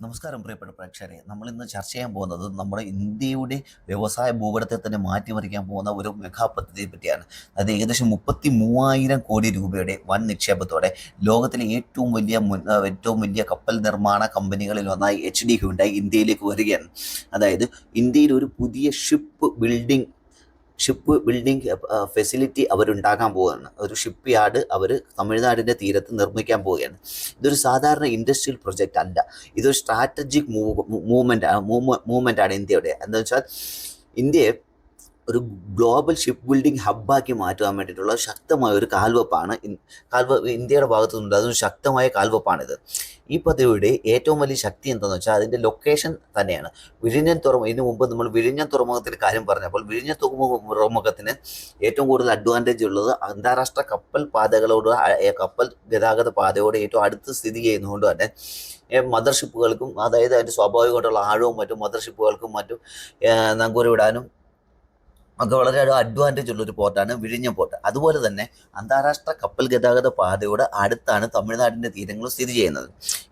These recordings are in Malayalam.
നമസ്കാരം പ്രിയപ്പെട്ട പ്രേക്ഷകരെ. നമ്മളിന്ന് ചർച്ച ചെയ്യാൻ പോകുന്നത് നമ്മുടെ ഇന്ത്യയുടെ വ്യവസായ ഭൂപടത്തെ തന്നെ മാറ്റിമറിക്കാൻ പോകുന്ന ഒരു മെഗാ പദ്ധതിയെ പറ്റിയാണ്. അത് ഏകദേശം 33,000 കോടി രൂപയുടെ വൻ നിക്ഷേപത്തോടെ ലോകത്തിലെ ഏറ്റവും വലിയ കപ്പൽ നിർമ്മാണ കമ്പനികളിൽ ഒന്നായി HD ഹ്യുണ്ടായി ഇന്ത്യയിലേക്ക് വരികയാണ്. അതായത് ഇന്ത്യയിൽ ഒരു പുതിയ ഷിപ്പ് ബിൽഡിംഗ് ഫെസിലിറ്റി അവരുണ്ടാക്കാൻ പോവുകയാണ്. ഒരു ഷിപ്പ് യാർഡ് അവർ തമിഴ്നാടിൻ്റെ തീരത്ത് നിർമ്മിക്കാൻ പോവുകയാണ്. ഇതൊരു സാധാരണ ഇൻഡസ്ട്രിയൽ പ്രൊജക്റ്റ് അല്ല. ഇതൊരു സ്ട്രാറ്റജിക് മൂവ്മെൻ്റ് ആണ് ഇന്ത്യയുടെ. എന്താ വെച്ചാൽ ഇന്ത്യയെ ഒരു ഗ്ലോബൽ ഷിപ്പ് ബിൽഡിംഗ് ഹബ്ബാക്കി മാറ്റുവാൻ വേണ്ടിയിട്ടുള്ള ശക്തമായ ഒരു കാൽവെപ്പാണ് ഇന്ത്യയുടെ ഭാഗത്തു നിന്നുണ്ട്. അതൊരു ശക്തമായ കാൽവെപ്പാണിത്. ഈ പദ്ധതിയുടെ ഏറ്റവും വലിയ ശക്തി എന്താണെന്ന് വെച്ചാൽ അതിൻ്റെ ലൊക്കേഷൻ തന്നെയാണ്. ഇതിനു മുമ്പ് നമ്മൾ വിഴിഞ്ഞം തുറമുഖത്തിൻ്റെ കാര്യം പറഞ്ഞപ്പോൾ വിഴിഞ്ഞം തുറമുഖത്തിന് ഏറ്റവും കൂടുതൽ അഡ്വാൻറ്റേജ് ഉള്ളത് അന്താരാഷ്ട്ര കപ്പൽ ഗതാഗത പാതയോട് ഏറ്റവും അടുത്ത് സ്ഥിതി ചെയ്യുന്നതുകൊണ്ട് തന്നെ മദർ ഷിപ്പുകൾക്കും, അതായത് അതിൻ്റെ സ്വാഭാവികമായിട്ടുള്ള ആഴവും മറ്റും മദർ ഷിപ്പുകൾക്കും മറ്റും നങ്കൂരമിടാനും ഒക്കെ വളരെ അഡ്വാൻറ്റേജ് ഉള്ളൊരു പോർട്ടാണ് വിഴിഞ്ഞം പോർട്ട്. അതുപോലെ തന്നെ അന്താരാഷ്ട്ര കപ്പൽ ഗതാഗത പാതയോട് അടുത്താണ് തമിഴ്നാടിൻ്റെ തീരങ്ങൾ സ്ഥിതി ചെയ്യുന്നത്.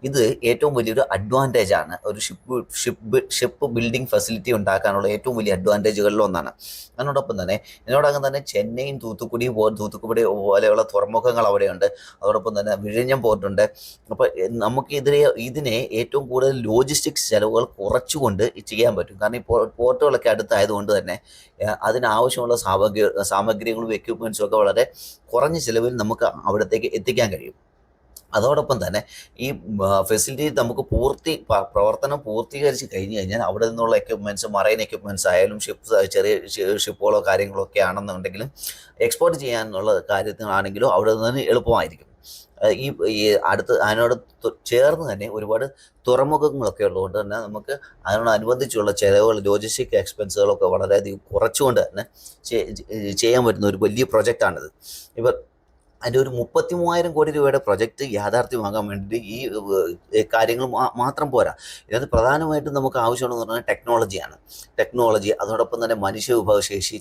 ഇത് ഏറ്റവും വലിയൊരു അഡ്വാൻറ്റേജ് ആണ്. ഒരു ഷിപ്പ് ബിൽഡിംഗ് ഫെസിലിറ്റി ഉണ്ടാക്കാനുള്ള ഏറ്റവും വലിയ അഡ്വാൻറ്റേജുകളിൽ ഒന്നാണ്. ഇതിനോടകം തന്നെ ചെന്നൈയും തൂത്തുക്കുടി പോലെയുള്ള തുറമുഖങ്ങൾ അവിടെയുണ്ട്. അതോടൊപ്പം തന്നെ വിഴിഞ്ഞം പോർട്ടുണ്ട്. അപ്പോൾ നമുക്ക് ഇതിനെ ഏറ്റവും കൂടുതൽ ലോജിസ്റ്റിക്സ് ചെലവുകൾ കുറച്ചുകൊണ്ട് ചെയ്യാൻ പറ്റും. കാരണം ഈ പോർട്ടുകളൊക്കെ അടുത്തായതുകൊണ്ട് തന്നെ അതിനാവശ്യമുള്ള സാമഗ്രികളും എക്യുപ്മെൻറ്റ്സും ഒക്കെ വളരെ കുറഞ്ഞ ചിലവിൽ നമുക്ക് അവിടത്തേക്ക് എത്തിക്കാൻ കഴിയും. അതോടൊപ്പം തന്നെ ഈ ഫെസിലിറ്റി നമുക്ക് പ്രവർത്തനം പൂർത്തീകരിച്ച് കഴിഞ്ഞ് കഴിഞ്ഞാൽ അവിടെ നിന്നുള്ള എക്യുപ്മെൻറ്റ്സ്, മറൈൻ എക്യുപ്മെൻറ്റ്സ് ആയാലും ചെറിയ ഷിപ്പുകളോ കാര്യങ്ങളോ ഒക്കെ ആണെന്നുണ്ടെങ്കിലും എക്സ്പോർട്ട് ചെയ്യാനുള്ള കാര്യത്തിനാണെങ്കിലും അവിടെ നിന്ന് എളുപ്പമായിരിക്കും. അതിനോട് ചേർന്ന് തന്നെ ഒരുപാട് തുറമുഖങ്ങളൊക്കെ ഉള്ളതുകൊണ്ട് തന്നെ നമുക്ക് അതിനോടനുബന്ധിച്ചുള്ള ചിലവുകൾ, ലോജിസ്റ്റിക് എക്സ്പെൻസുകളൊക്കെ വളരെയധികം കുറച്ചുകൊണ്ട് തന്നെ ചെയ്യാൻ പറ്റുന്ന ഒരു വലിയ പ്രൊജക്റ്റാണിത്. ഇപ്പം അതിൻ്റെ ഒരു 33,000 കോടി രൂപയുടെ പ്രൊജക്റ്റ് യാഥാർത്ഥ്യമാകാൻ വേണ്ടിയിട്ട് ഈ കാര്യങ്ങൾ മാത്രം പോരാ. ഇതിനകത്ത് പ്രധാനമായിട്ടും നമുക്ക് ആവശ്യമുള്ളതെന്ന് പറഞ്ഞാൽ ടെക്നോളജി, അതോടൊപ്പം തന്നെ മനുഷ്യ വിഭവശേഷി,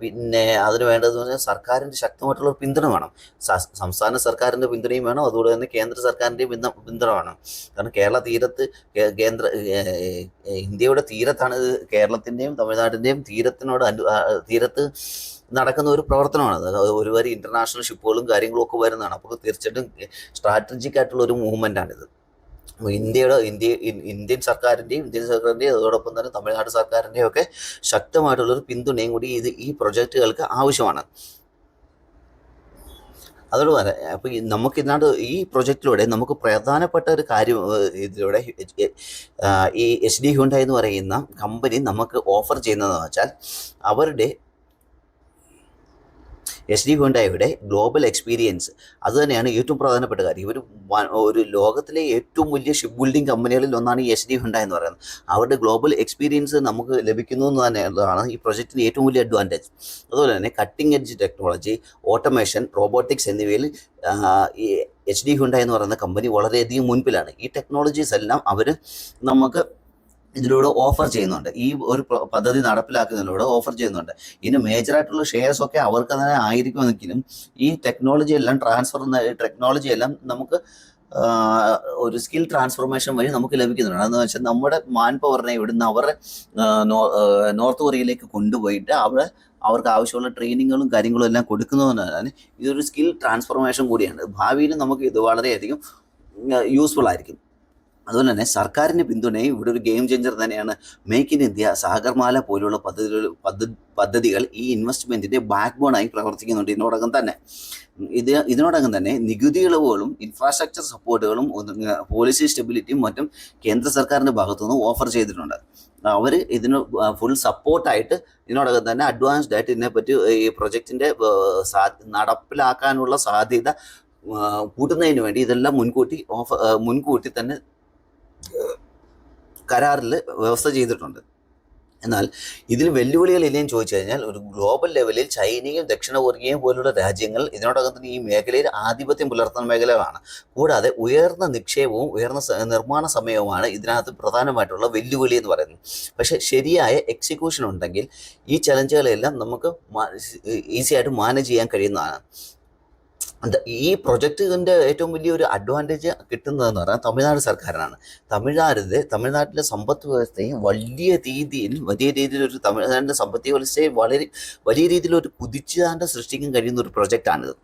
പിന്നെ അതിന് വേണ്ടതെന്ന് പറഞ്ഞാൽ സർക്കാരിൻ്റെ ശക്തമായിട്ടുള്ള പിന്തുണ വേണം. സംസ്ഥാന സർക്കാരിൻ്റെ പിന്തുണയും വേണം, അതുപോലെ തന്നെ കേന്ദ്ര സർക്കാരിൻ്റെയും പിന്തുണ വേണം. കാരണം ഇന്ത്യയുടെ തീരത്താണ് ഇത്. കേരളത്തിൻ്റെയും തമിഴ്നാടിൻ്റെയും തീരത്ത് നടക്കുന്ന ഒരു പ്രവർത്തനമാണ്. ഒരുപാട് ഇൻ്റർനാഷണൽ ഷിപ്പുകളും കാര്യങ്ങളും ഒക്കെ വരുന്നതാണ്. അപ്പോൾ തീർച്ചയായിട്ടും സ്ട്രാറ്റജിക് ആയിട്ടുള്ള ഒരു മൂവ്മെൻ്റാണിത്. ഇന്ത്യൻ സർക്കാരിൻ്റെയും അതോടൊപ്പം തന്നെ തമിഴ്നാട് സർക്കാരിൻ്റെയും ഒക്കെ ശക്തമായിട്ടുള്ളൊരു പിന്തുണയും കൂടി ഈ പ്രൊജക്റ്റുകൾക്ക് ആവശ്യമാണ്. അതുപോലെ അപ്പോൾ നമുക്ക് ഈ പ്രൊജക്റ്റിലൂടെ നമുക്ക് പ്രധാനപ്പെട്ട ഒരു കാര്യം ഇതിലൂടെ ഈ HD ഹ്യുണ്ടായി എന്ന് പറയുന്ന കമ്പനി നമുക്ക് ഓഫർ ചെയ്യുന്നതെന്ന് വെച്ചാൽ അവരുടെ HD ഹ്യുണ്ടായിയുടെ ഗ്ലോബൽ എക്സ്പീരിയൻസ്. അതുതന്നെയാണ് ഏറ്റവും പ്രധാനപ്പെട്ട കാര്യം. ഒരു ലോകത്തിലെ ഏറ്റവും വലിയ ഷിപ്പ് ബിൽഡിംഗ് കമ്പനികളിൽ ഒന്നാണ് ഈ HD ഹ്യുണ്ടായി എന്ന് പറയുന്നത്. അവരുടെ ഗ്ലോബൽ എക്സ്പീരിയൻസ് നമുക്ക് ലഭിക്കുന്നു എന്ന് തന്നെയുള്ളതാണ് ഈ പ്രൊജക്റ്റിന് ഏറ്റവും വലിയ അഡ്വാൻറ്റേജ്. അതുപോലെ തന്നെ cutting edge technology, automation, robotics എന്നിവയിൽ ഈ HD ഹ്യുണ്ടായി എന്ന് പറയുന്ന കമ്പനി വളരെയധികം മുൻപിലാണ്. ഈ ടെക്നോളജീസ് എല്ലാം അവർ നമുക്ക് ഇതിലൂടെ ഓഫർ ചെയ്യുന്നുണ്ട്. ഈ ഒരു പദ്ധതി നടപ്പിലാക്കുന്നതിലൂടെ ഓഫർ ചെയ്യുന്നുണ്ട്. ഇതിന് മേജറായിട്ടുള്ള ഷെയർസ് ഒക്കെ അവർക്ക് തന്നെ ആയിരിക്കുമെങ്കിലും ഈ ടെക്നോളജി എല്ലാം നമുക്ക് ഒരു സ്കിൽ ട്രാൻസ്ഫോർമേഷൻ വഴി നമുക്ക് ലഭിക്കുന്നുണ്ട്. അതെന്ന് വെച്ചാൽ നമ്മുടെ മാൻ പവറിനെ ഇവിടുന്ന് അവരുടെ നോർത്ത് കൊറിയയിലേക്ക് കൊണ്ടുപോയിട്ട് അവർക്ക് ആവശ്യമുള്ള ട്രെയിനിങ്ങുകളും കാര്യങ്ങളും എല്ലാം കൊടുക്കുന്നതിനാണ് ഇതൊരു സ്കിൽ ട്രാൻസ്ഫോർമേഷൻ കൂടിയാണ്. ഭാവിയിൽ നമുക്ക് ഇത് വളരെയധികം യൂസ്ഫുൾ ആയിരിക്കും. അതുപോലെ തന്നെ സർക്കാരിൻ്റെ പിന്തുണയും ഇവിടെ ഒരു ഗെയിം ചേഞ്ചർ തന്നെയാണ്. മേക്ക് ഇൻ ഇന്ത്യ, സാഗർമാല പോലുള്ള പദ്ധതികൾ ഈ ഇൻവെസ്റ്റ്മെൻറ്റിൻ്റെ ബാക്ക് ബോണായി പ്രവർത്തിക്കുന്നുണ്ട്. ഇതിനോടകം തന്നെ നികുതി ഇളവുകളും ഇൻഫ്രാസ്ട്രക്ചർ സപ്പോർട്ടുകളും പോളിസി സ്റ്റെബിലിറ്റിയും മറ്റും കേന്ദ്ര സർക്കാരിൻ്റെ ഭാഗത്തുനിന്ന് ഓഫർ ചെയ്തിട്ടുണ്ട്. അവർ ഇതിന് ഫുൾ സപ്പോർട്ടായിട്ട് ഇതിനോടകം തന്നെ അഡ്വാൻസ്ഡ് ആയിട്ട് ഇതിനെപ്പറ്റി ഈ പ്രൊജക്റ്റിൻ്റെ നടപ്പിലാക്കാനുള്ള സാധ്യത കൂട്ടുന്നതിന് വേണ്ടി ഇതെല്ലാം മുൻകൂട്ടി തന്നെ കരാറിൽ വ്യവസ്ഥ ചെയ്തിട്ടുണ്ട്. എന്നാൽ ഇതിൽ വെല്ലുവിളികളില്ലെന്ന് ചോദിച്ചു കഴിഞ്ഞാൽ ഒരു ഗ്ലോബൽ ലെവലിൽ ചൈനയും ദക്ഷിണ കൊറിയയും പോലുള്ള രാജ്യങ്ങൾ ഇതിനോടകം തന്നെ ഈ മേഖലയിൽ ആധിപത്യം പുലർത്തുന്ന മേഖലകളാണ്. കൂടാതെ ഉയർന്ന നിക്ഷേപവും ഉയർന്ന നിർമ്മാണ സമയവുമാണ് ഇതിനകത്ത് പ്രധാനമായിട്ടുള്ള വെല്ലുവിളി എന്ന് പറയുന്നത്. പക്ഷേ ശരിയായ എക്സിക്യൂഷൻ ഉണ്ടെങ്കിൽ ഈ ചലഞ്ചുകളെല്ലാം നമുക്ക് ഈസി ആയിട്ട് മാനേജ് ചെയ്യാൻ കഴിയുന്നതാണ്. ഈ പ്രൊജക്റ്റിൻ്റെ ഏറ്റവും വലിയൊരു അഡ്വാൻറ്റേജ് കിട്ടുന്നതെന്ന് പറഞ്ഞാൽ തമിഴ്നാട് സർക്കാരിനാണ്. തമിഴ്നാട്ടിലെ സമ്പദ് വ്യവസ്ഥയെ വലിയ രീതിയിൽ ഒരു തമിഴ്നാടിൻ്റെ സാമ്പത്തിക വ്യവസ്ഥയെ വലിയ രീതിയിലൊരു കുതിച്ചുചാട്ടം സൃഷ്ടിക്കാൻ കഴിയുന്ന ഒരു പ്രൊജക്റ്റാണിത്.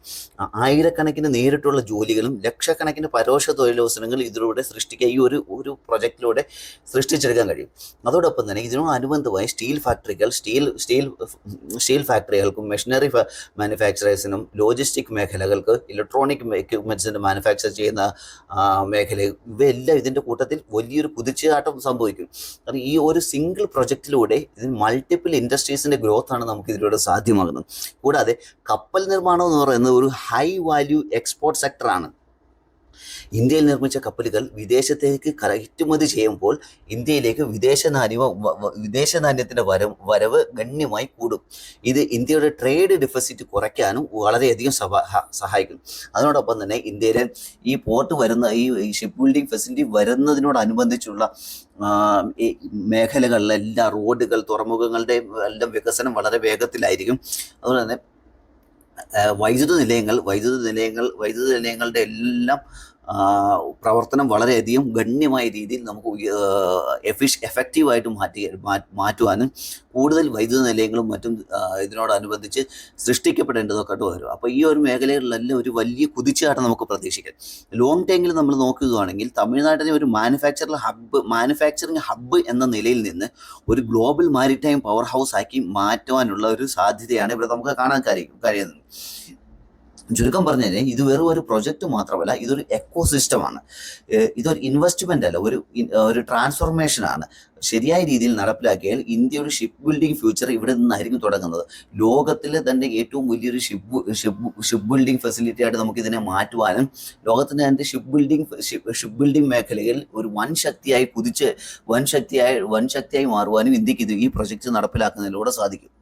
ആയിരക്കണക്കിന് നേരിട്ടുള്ള ജോലികളും ലക്ഷക്കണക്കിന് പരോക്ഷ തൊഴിലവസരങ്ങൾ ഇതിലൂടെ സൃഷ്ടിക്കുക ഈ ഒരു പ്രൊജക്റ്റിലൂടെ സൃഷ്ടിച്ചെടുക്കാൻ കഴിയും. അതോടൊപ്പം തന്നെ ഇതിനോടനുബന്ധമായി സ്റ്റീൽ ഫാക്ടറികൾക്കും മെഷീനറി മാനുഫാക്ചറേഴ്സിനും ലോജിസ്റ്റിക് മേഖലകൾക്ക് ഇലക്ട്രോണിക് എക്യുപ്മെൻറ്റ്സിൻ്റെ മാനുഫാക്ചർ ചെയ്യുന്ന മേഖല ഇവയെല്ലാം ഇതിൻ്റെ കൂട്ടത്തിൽ വലിയൊരു കുതിച്ചുചാട്ടം സംഭവിക്കും. കാരണം ഈ ഒരു സിംഗിൾ പ്രൊജക്റ്റിലൂടെ ഇതിന് മൾട്ടിപ്പിൾ ഇൻഡസ്ട്രീസിൻ്റെ ഗ്രോത്താണ് നമുക്ക് ഇതിലൂടെ സാധ്യമാകുന്നത്. കൂടാതെ കപ്പൽ നിർമ്മാണം എന്ന് പറയുന്നത് ഒരു ഹൈ വാല്യൂ എക്സ്പോർട്ട് സെക്ടറാണ്. ഇന്ത്യയിൽ നിർമ്മിച്ച കപ്പലുകൾ വിദേശത്തേക്ക് കയറ്റുമതി ചെയ്യുമ്പോൾ ഇന്ത്യയിലേക്ക് വിദേശ നാണ്യത്തിൻ്റെ വരവ് ഗണ്യമായി കൂടും. ഇത് ഇന്ത്യയുടെ ട്രേഡ് ഡെഫിസിറ്റ് കുറയ്ക്കാനും വളരെയധികം സഹായിക്കും. അതിനോടൊപ്പം തന്നെ ഇന്ത്യയിലെ ഈ പോർട്ട് വരുന്ന ഈ ഷിപ്പ് ബിൽഡിംഗ് ഫെസിലിറ്റി വരുന്നതിനോടനുബന്ധിച്ചുള്ള ഈ മേഖലകളിലെല്ലാം റോഡുകൾ, തുറമുഖങ്ങളുടെ എല്ലാം വികസനം വളരെ വേഗത്തിലായിരിക്കും. അതുപോലെ തന്നെ വൈദ്യുത നിലയങ്ങളുടെ എല്ലാം പ്രവർത്തനം വളരെയധികം ഗണ്യമായ രീതിയിൽ നമുക്ക് എഫക്റ്റീവായിട്ട് മാറ്റുവാനും കൂടുതൽ വൈദ്യുത നിലയങ്ങളും മറ്റും ഇതിനോടനുബന്ധിച്ച് സൃഷ്ടിക്കപ്പെടേണ്ടതൊക്കെ വരും. അപ്പോൾ ഈ ഒരു മേഖലകളിലെല്ലാം ഒരു വലിയ കുതിച്ചുചാട്ടം നമുക്ക് പ്രതീക്ഷിക്കാം. ലോങ് ടൈമിൽ നമ്മൾ നോക്കുകയാണെങ്കിൽ തമിഴ്നാട്ടിനെ ഒരു മാനുഫാക്ചറിങ് ഹബ്ബ് എന്ന നിലയിൽ നിന്ന് ഒരു ഗ്ലോബൽ മാരിടൈം പവർ ഹൗസ് ആക്കി മാറ്റുവാനുള്ള ഒരു സാധ്യതയാണ് ഇവിടെ നമുക്ക് കാണാൻ കഴിയുന്നത്. ചുരുക്കം പറഞ്ഞു കഴിഞ്ഞാൽ ഇത് വെറും ഒരു പ്രൊജക്റ്റ് മാത്രമല്ല, ഇതൊരു എക്കോസിസ്റ്റമാണ്. ഇതൊരു ഇൻവെസ്റ്റ്മെൻ്റ് അല്ല, ഒരു ട്രാൻസ്ഫോർമേഷനാണ്. ശരിയായ രീതിയിൽ നടപ്പിലാക്കിയാൽ ഇന്ത്യയുടെ ഷിപ്പ് ബിൽഡിംഗ് ഫ്യൂച്ചർ ഇവിടെ നിന്നായിരിക്കും തുടങ്ങുന്നത്. ലോകത്തിലെ തന്നെ ഏറ്റവും വലിയൊരു ഷിപ്പ് ബിൽഡിംഗ് ഫെസിലിറ്റി ആയിട്ട് നമുക്കിതിനെ മാറ്റുവാനും ലോകത്തിൻ്റെ തന്നെ ഷിപ്പ് ബിൽഡിംഗ് മേഖലയിൽ ഒരു വൻ ശക്തിയായി മാറുവാനും ഇന്ത്യക്ക് ഈ പ്രൊജക്റ്റ് നടപ്പിലാക്കുന്നതിലൂടെ സാധിക്കും.